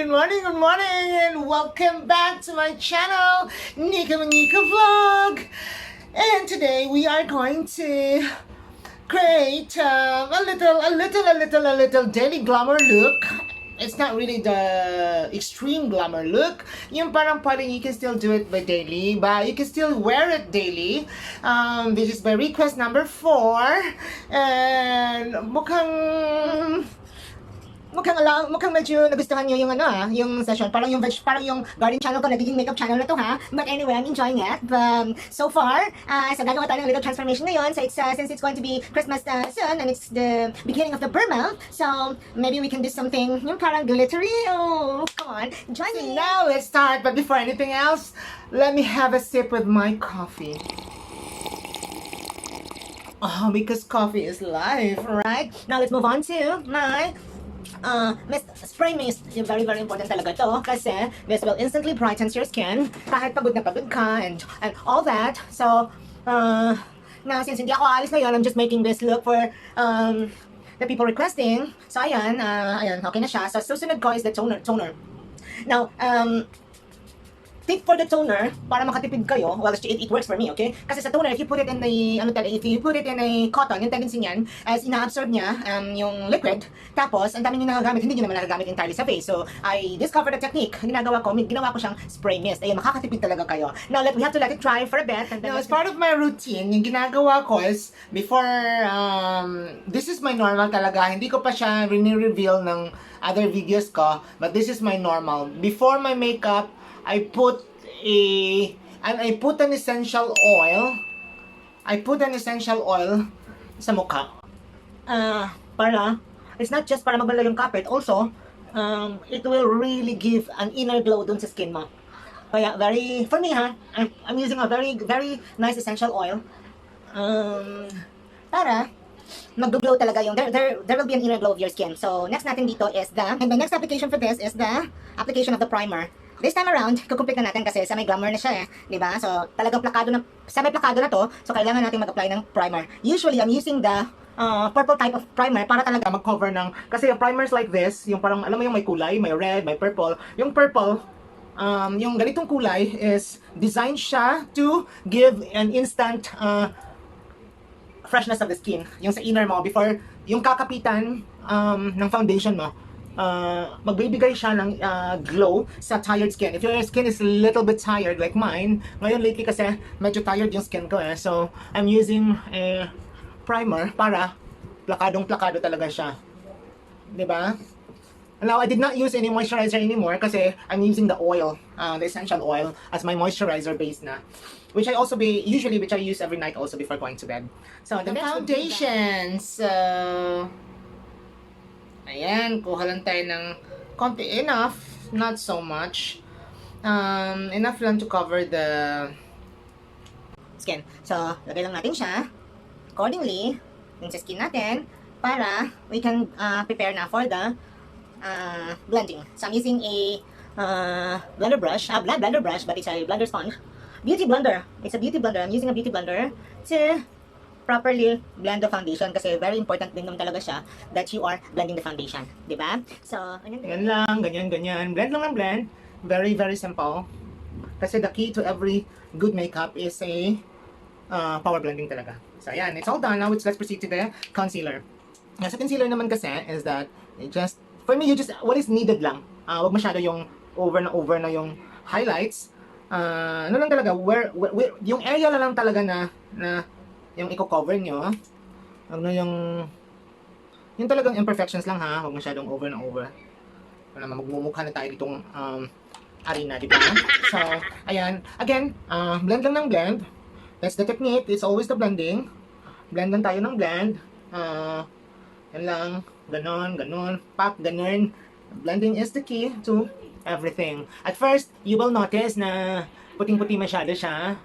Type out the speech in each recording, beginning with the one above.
good morning, and welcome back to my channel, Nika Vlog. And today we are going to create a little daily glamour look. It's not really the extreme glamour look. Yung parang you can still do it by daily, but you can still wear it daily. This is by request number 4, and mukhang medyo nagustuhan niyo yung yung session. Parang yung garden channel ko nagiging makeup channel na to ha. But anyway, I'm enjoying it. So far, so gagawa tayo ng little transformation ngayon. So it's since it's going to be Christmas soon and it's the beginning of the Burr month. So maybe we can do something yung parang glittery. Oh, come on, join me. Now let's start. But before anything else, let me have a sip with my coffee. Oh, because coffee is life, right? Now let's move on to my spray mist. Yung very important talaga to kasi this will instantly brightens your skin kahit pagod na pagod ka and all that. So now since hindi ako alis ngayon, I'm just making this look for the people requesting. So ayan, okay na siya. So susunod ko is the toner. Now tip for the toner, para makatipid kayo, well, it works for me, okay? Kasi sa toner, if you put it in a cotton, yung tendency niyan, as ina-absorb niya yung liquid, tapos, ang dami nyo nagagamit, hindi nyo naman nagagamit entirely sa face. So, I discovered a technique. Ginawa ko siyang spray mist. Ayun, makakatipid talaga kayo. Now, we have to let it dry for a bit. And then now, as part of my routine, yung ginagawa ko is, before, this is my normal talaga. Hindi ko pa siya reveal ng other videos ko, but this is my normal. Before my makeup, I put an essential oil. I put an essential oil sa mukha. Para it's not just para maganda yung kapit, also it will really give an inner glow dun sa skin mo. Kaya for me I'm using a very nice essential oil. Para mag-glow talaga yung there will be an inner glow of your skin. So next natin dito is the next application for this is the application of the primer. This time around, kukumplit na natin kasi sa may Glamour na siya di ba? So talagang sa may plakado na to, so kailangan natin mag-apply ng primer. Usually I'm using the purple type of primer para talaga mag-cover ng, kasi yung primers like this, yung parang alam mo yung may kulay, may red, may purple. Yung purple, yung ganitong kulay is designed siya to give an instant freshness of the skin, yung sa inner mo before yung kakapitan ng foundation mo. Magbibigay siya ng glow sa tired skin. If your skin is a little bit tired like mine, ngayon lately kasi medyo tired yung skin ko so I'm using a primer para plakadong-plakado talaga siya. Diba? Now, I did not use any moisturizer anymore kasi I'm using the oil, the essential oil as my moisturizer base na. Which I use every night also before going to bed. So, the foundation. So, ayan, kuha lang tayo ng konti, enough, not so much. Enough lang to cover the skin. So, lagay lang natin siya accordingly dun sa skin natin para we can prepare na for the blending. So, I'm using a blender brush, but it's a blender sponge. Beauty blender. It's a beauty blender. I'm using a beauty blender to properly blend the foundation kasi very important din naman talaga siya that you are blending the foundation, di ba? So, ganyan lang, ganyan. Blend lang ng blend. Very simple. Kasi the key to every good makeup is a power blending talaga. So, ayan, it's all done. Now, let's proceed to the concealer. Sa concealer naman kasi is that for me, what is needed lang. Wag masyado yung over na yung highlights. Ano lang talaga, yung area lang talaga na yung i-cover nyo, yung talagang imperfections lang huwag masyadong over. Wala magmumukha na tayo ditong arena, di ba? So, ayan, again, blend lang ng blend. That's the technique, it's always the blending. Blend lang tayo ng blend. Yan lang, ganon, pop, ganon. Blending is the key to everything. At first, you will notice na puting-puti masyado siya.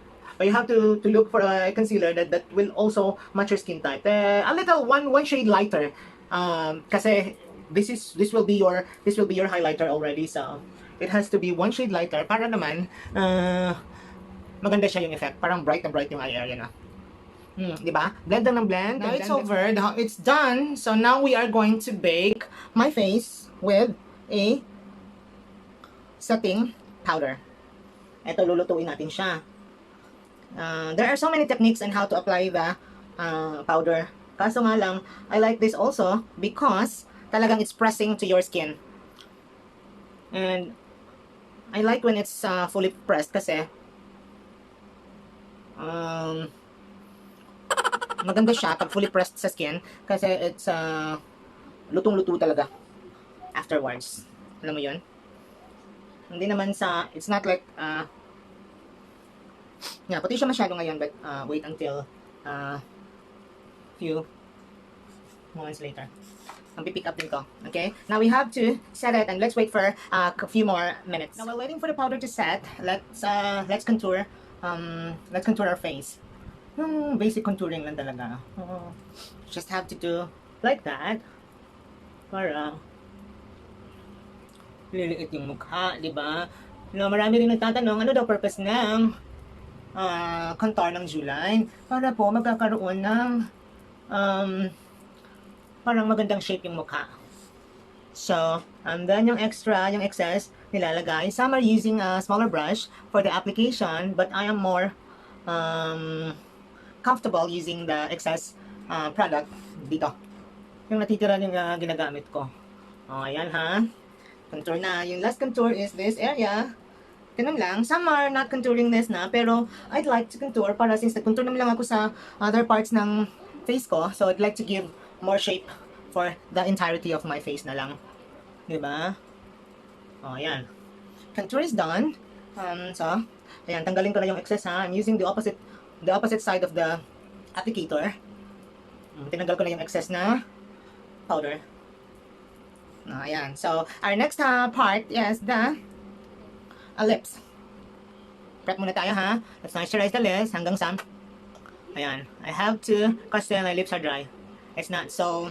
But you have to look for a concealer that will also match your skin type. A little one shade lighter. Kasi this will be your highlighter already. So it has to be one shade lighter para naman maganda siya yung effect. Parang bright na bright yung eye area na. Di ba? Blend lang ng blend. Now it's over. It's done. So now we are going to bake my face with a setting powder. Ito, lulutuin natin siya. There are so many techniques on how to apply the powder. Kaso nga lang, I like this also because talagang it's pressing to your skin. And I like when it's fully pressed kasi maganda siya pag fully pressed sa skin kasi it's lutong-luto talaga afterwards. Alam mo yun? Hindi naman it's not like yeah, puti siya masyado ngayon but wait until few moments later. Ang pipick up din ko. Okay? Now we have to set it and let's wait for a few more minutes. Now while waiting for the powder to set, let's contour our face. Basic contouring lang talaga. Just have to do like that para liliit yung mukha, di ba? No, marami rin nagtatanong, ano daw purpose ng contour ng Jewline? Para po magkakaroon ng parang magandang shape yung mukha. So, and then yung excess, nilalagay. Some are using a smaller brush for the application, but I am more comfortable using the excess product dito. Yung natitira yung ginagamit ko. O, ayan ha. Contour na. Yung last contour is this area. Ganun lang. Some are not contouring this na, pero I'd like to contour para since nag-contour naman lang ako sa other parts ng face ko, so I'd like to give more shape for the entirety of my face na lang. Diba? O, ayan. Contour is done. So, ayan, tanggalin ko na yung excess ha. I'm using the opposite side of the applicator. Tinanggal ko na yung excess na powder. Ayan. So, our next part is the lips. Prep muna tayo ha. Let's moisturize the lips hanggang sa ayan. I have to kasi my lips are dry. It's not so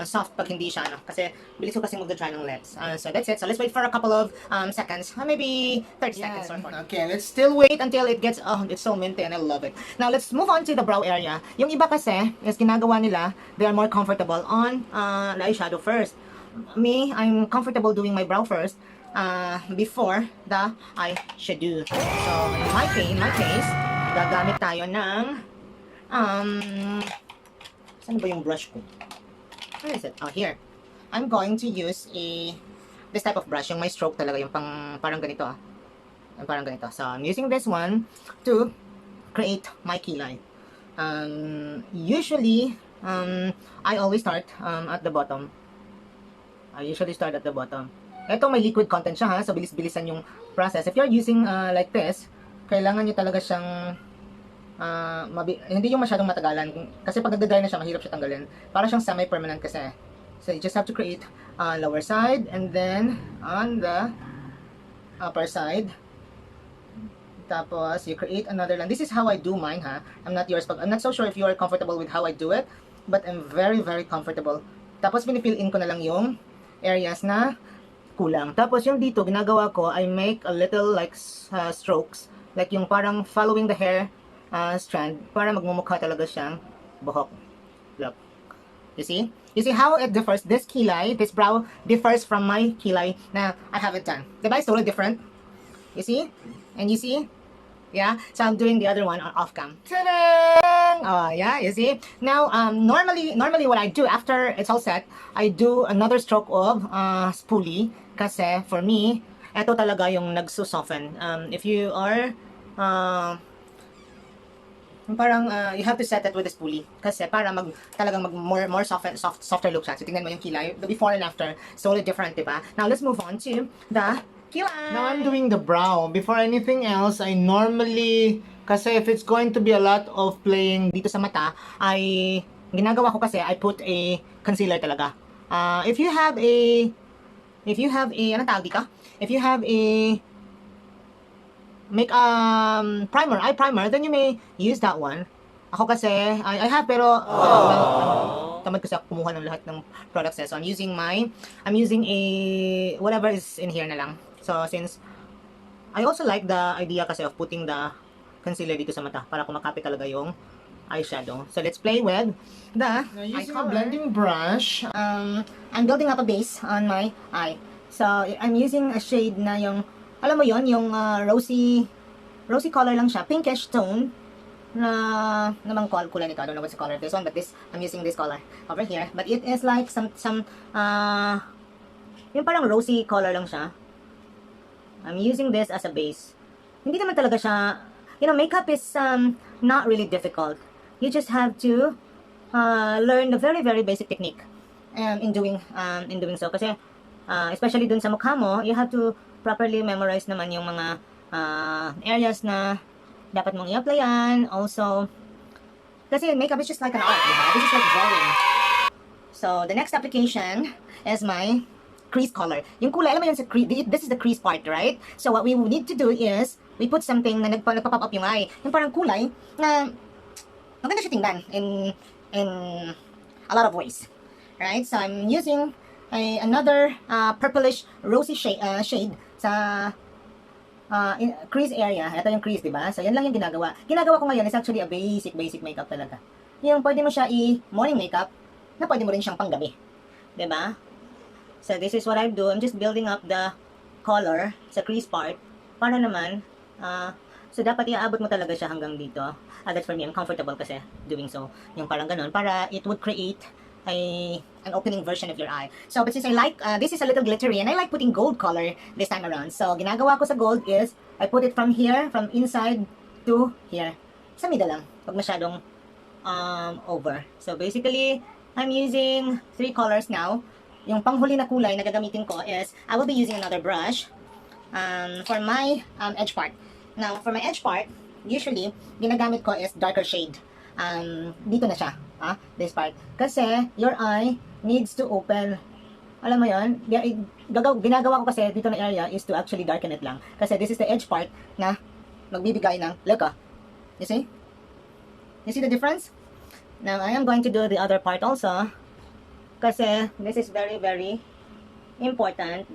soft pag hindi siya, no? Kasi bilis ko kasi mag-dry ng lips. So that's it. So let's wait for a couple of seconds. Maybe 30 seconds or 40. Okay, let's still wait until it gets, it's so minty and I love it. Now let's move on to the brow area. Yung iba kasi, is ginagawa nila, they are more comfortable on the eyeshadow first. Me, I'm comfortable doing my brow first before the eyeshadow. So in my case, gagamit tayo ng saan ba yung brush ko? Where is it? Oh, here. I'm going to use this type of brush, yung may stroke talaga, yung parang ganito yung parang ganito. So, I'm using this one to create my kilay. Usually, I always start at the bottom. Ito may liquid content siya ha, so bilis-bilisan yung process. If you're using like this, kailangan nyo talaga siyang hindi yung masyadong matagalan kasi pag nagda-dry na siya mahirap siya tanggalin, para siyang semi-permanent kasi. So you just have to create lower side and then on the upper side, tapos you create another line. This is how I do mine ha. I'm not so sure if you are comfortable with how I do it, but I'm very comfortable. Tapos pinifill in ko na lang yung areas na kulang. Tapos yung dito ginagawa ko, I make a little like strokes, like yung parang following the hair strand para magmumukha talaga siyang buhok. Look. You see? You see how it differs? This kilay, this brow differs from my kilay na I haven't done. Diba? It's totally different. You see? And you see? Yeah? So I'm doing the other one off cam. Ta-da! Oh, yeah, you see? Now, normally what I do after it's all set, I do another stroke of spoolie kasi for me, ito talaga yung nagsusoften. If you are parang you have to set it with a spoolie kasi para talagang more softer look siya. So tingnan mo yung kilay, the before and after, totally different, diba? Now let's move on to the kilay. Now I'm doing the brow. Before anything else, I normally, kasi if it's going to be a lot of playing dito sa mata, ginagawa ko kasi I put a concealer talaga. If you have a anong tawag dito? If you have a eye primer, then you may use that one. Ako kasi, I have pero tamad kasi ako kumuha ng lahat ng products so I'm using a whatever is in here na lang. So since I also like the idea kasi of putting the concealer dito sa mata para kumakapit talaga yung eyeshadow. So let's play with the now using a blending brush. I'm building up a base on my eye. So, I'm using a shade na yung, alam mo yon yung rosy color lang siya, pinkish tone na namang kulay nito. I don't know what's the color of this one, but I'm using this color over here. But it is like some yung parang rosy color lang siya. I'm using this as a base. Hindi naman talaga siya, makeup is not really difficult. You just have to learn the very, very basic technique in doing so. Kasi, especially dun sa mukha mo, you have to properly memorize naman yung mga areas na dapat mong i-applyan. Also, kasi makeup is just like an art, diba? This is like drawing. So, the next application is my crease color. Yung kulay, alam mo yun sa crease, this is the crease part, right? So, what we need to do is, we put something na nagpa-pop up yung eye. Yung parang kulay na maganda siya tingnan in a lot of ways. Right? So, I'm using another purplish rosy shade sa crease area. Ito yung crease, diba? So, yan lang yung ginagawa. Ginagawa ko ngayon is actually a basic makeup talaga. Yung pwede mo siya i-morning makeup, na pwede mo rin siyang panggabi. Diba? So, this is what I do. I'm just building up the color sa crease part para naman, so dapat iaabot mo talaga siya hanggang dito. That's for me. I'm comfortable kasi doing so. Yung parang ganun. Para it would create an opening version of your eye. So, but since I like, this is a little glittery and I like putting gold color this time around. So, ginagawa ko sa gold is, I put it from here, from inside to here. Sa middle lang. Pag masyadong over. So, basically, I'm using 3 colors now. Yung panghuli na kulay na gagamitin ko is, I will be using another brush for my edge part. Now, for my edge part, usually, ginagamit ko is darker shade. Dito na siya, this part. Kasi, your eye needs to open. Alam mo yun, ginagawa ko kasi dito na area is to actually darken it lang. Kasi this is the edge part na magbibigay ng, look you see? You see the difference? Now, I am going to do the other part also. Kasi, this is very, very important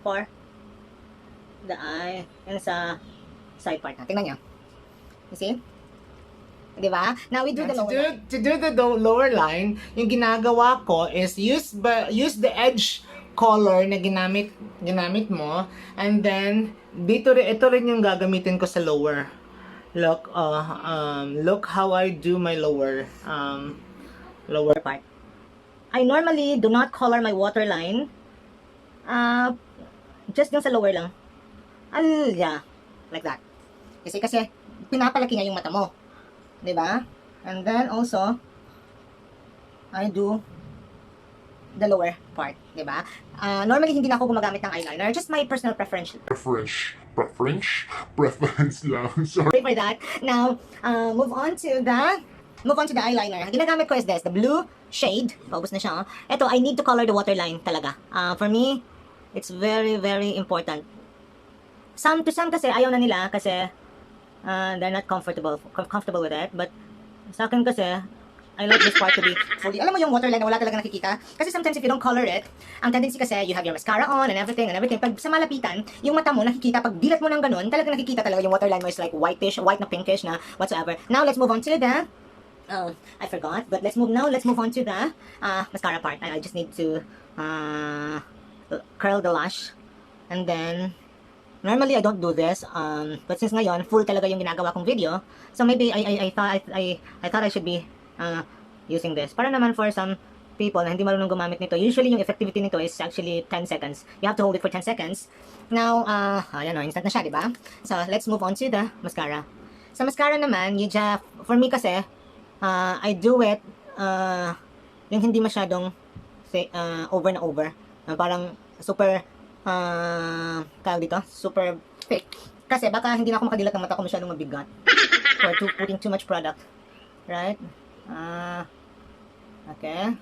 for the eye and sa side part na. Tingnan nyo. You see? Diba? Now, we do the lower line. To do the lower line, yung ginagawa ko is use the edge color na ginamit mo, and then, ito rin yung gagamitin ko sa lower. Look how I do my lower part. I normally do not color my waterline. Just yung sa lower lang. Yeah. Like that. Kasi pinapalaki niya yung mata mo. Diba? And then also, I do the lower part. Diba? Normally, hindi na ako gumagamit ng eyeliner. Just my personal preference. Preference lang. Sorry. For that. Now, move on to the eyeliner. Ginagamit ko is this, the blue shade. Paubos na siya. Ito, I need to color the waterline talaga. For me, it's very, very important. To some kasi, ayaw na nila kasi they're not comfortable with it. But sa akin kasi, I like this part to be fully, alam mo yung waterline na wala talaga nakikita? Kasi sometimes if you don't color it, ang tendency kasi, you have your mascara on and everything. Pag sa malapitan, yung mata mo nakikita, pag dilat mo ng ganun, talaga nakikita talaga yung waterline mo is like white na pinkish na whatsoever. Now, let's move on to the, I forgot, but let's move on to the mascara part. I just need to curl the lash. And then, normally I don't do this, but since ngayon, full talaga yung ginagawa kong video, so maybe I thought I should be using this. Para naman for some people na hindi marunong gumamit nito, usually yung effectivity nito is actually 10 seconds. You have to hold it for 10 seconds. Now, ayan o, instant na siya, diba? So, let's move on to the mascara. Sa mascara naman, for me kasi, I do it, yung hindi masyadong over na over. Parang super, tawag dito, super thick. Kasi baka hindi na ako makadilat ng mata ko masyadong mabigat. For putting too much product. Right? Okay.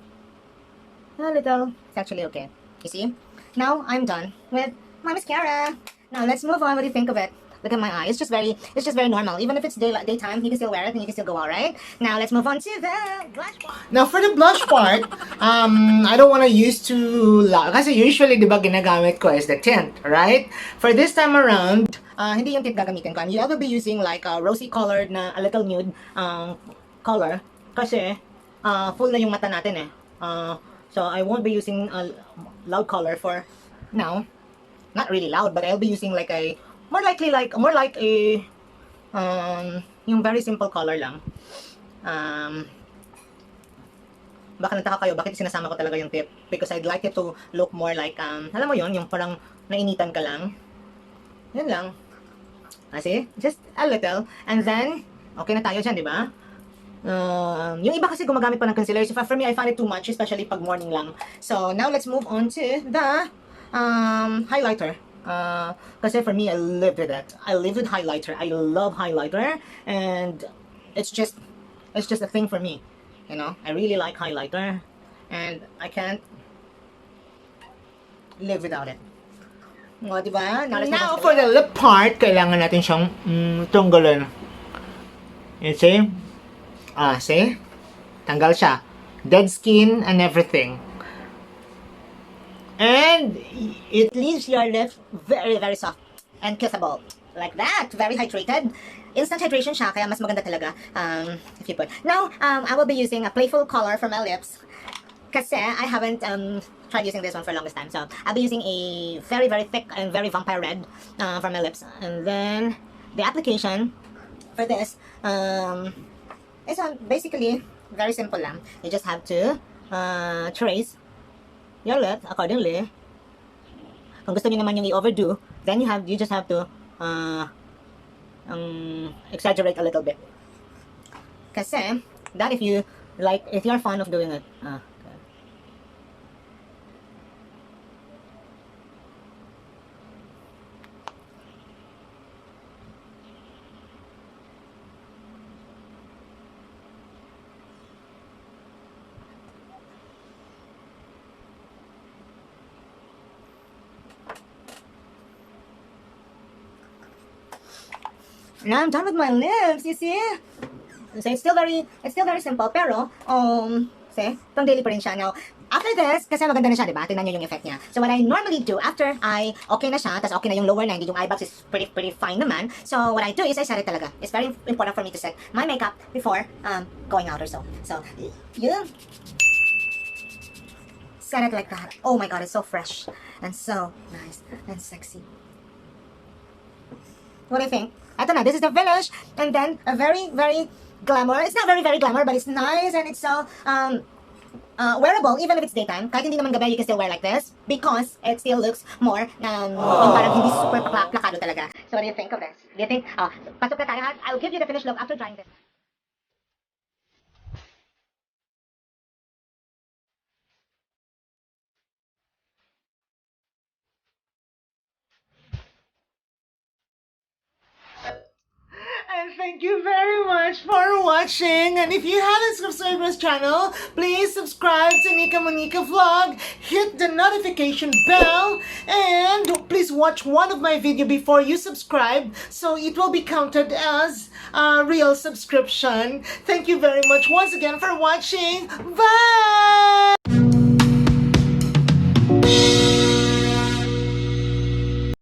A little. It's actually okay. You see? Now, I'm done with my mascara. Now, let's move on. What do you think of it? Look at my eye. It's just very normal. Even if it's daytime, you can still wear it and you can still go out, right? Now, let's move on to the blush part. Now, for the blush part, I don't want to use too loud. Kasi usually, di ba, ginagamit ko is the tint, right? For this time around, hindi yung tint gagamitin ko. I will be using like a rosy colored na a little nude color. Kasi, full na yung mata natin eh. So, I won't be using a loud color for now. not really loud, but I'll be using like a, more like a, yung very simple color lang. Baka nagtaka kayo, bakit sinasama ko talaga yung tip? Because I'd like it to look more like, alam mo yon, yung parang nainitan ka lang. Yan lang. See? Just a little. And then, okay na tayo dyan, di ba? Yung iba kasi gumagamit pa ng concealer. So for me, I find it too much, especially pag morning lang. So now let's move on to the highlighter. Kasi for me, I live with it. I live with highlighter. I love highlighter, and it's just a thing for me. You know, I really like highlighter, and I can't live without it. O, diba? Now, let's move on Now to for the lip part, kailangan natin siyang tanggalin. You see? See? Tanggal siya. Dead skin and everything. And it leaves your lips very, very soft and kissable. Like that. Very hydrated. Instant hydration siya, kaya mas maganda talaga if you put. Now, I will be using a playful color for my lips. Kasi I haven't tried using this one for the longest time. So, I'll be using a very, very thick and very vampire red for my lips. And then, the application for this is basically very simple lang. You just have to trace your lips accordingly. Kung gusto niyo naman yung i-overdo, then you just have to exaggerate a little bit. Kasi that if you're fond of doing it. Now I'm done with my lips, you see? So it's still very simple, pero, see, pang daily pa rin siya. Now, after this, kasi maganda na siya, diba? Tingnan nyo yung effect niya. So what I normally do, after okay na siya, tas okay na yung lower 90, yung eye bags is pretty fine naman. So what I do is I set it talaga. It's very important for me to set my makeup before going out or so. So, you set it like that. Oh my god, it's so fresh and so nice and sexy. What do you think? Ito na, this is the finish. And then, a very, very glamour. It's not very, very glamour, but it's nice and it's so wearable, even if it's daytime. Kahit hindi naman gabi, you can still wear like this because it still looks more yung parang hindi super plakado talaga. So what do you think of this? Do you think, pasok na tayo ha? I'll give you the finished look after trying this. And thank you very much for watching. And if you haven't subscribed to this channel, please subscribe to Nika Monica Vlog. Hit the notification bell. And please watch one of my video before you subscribe, so it will be counted as a real subscription. Thank you very much once again for watching. Bye!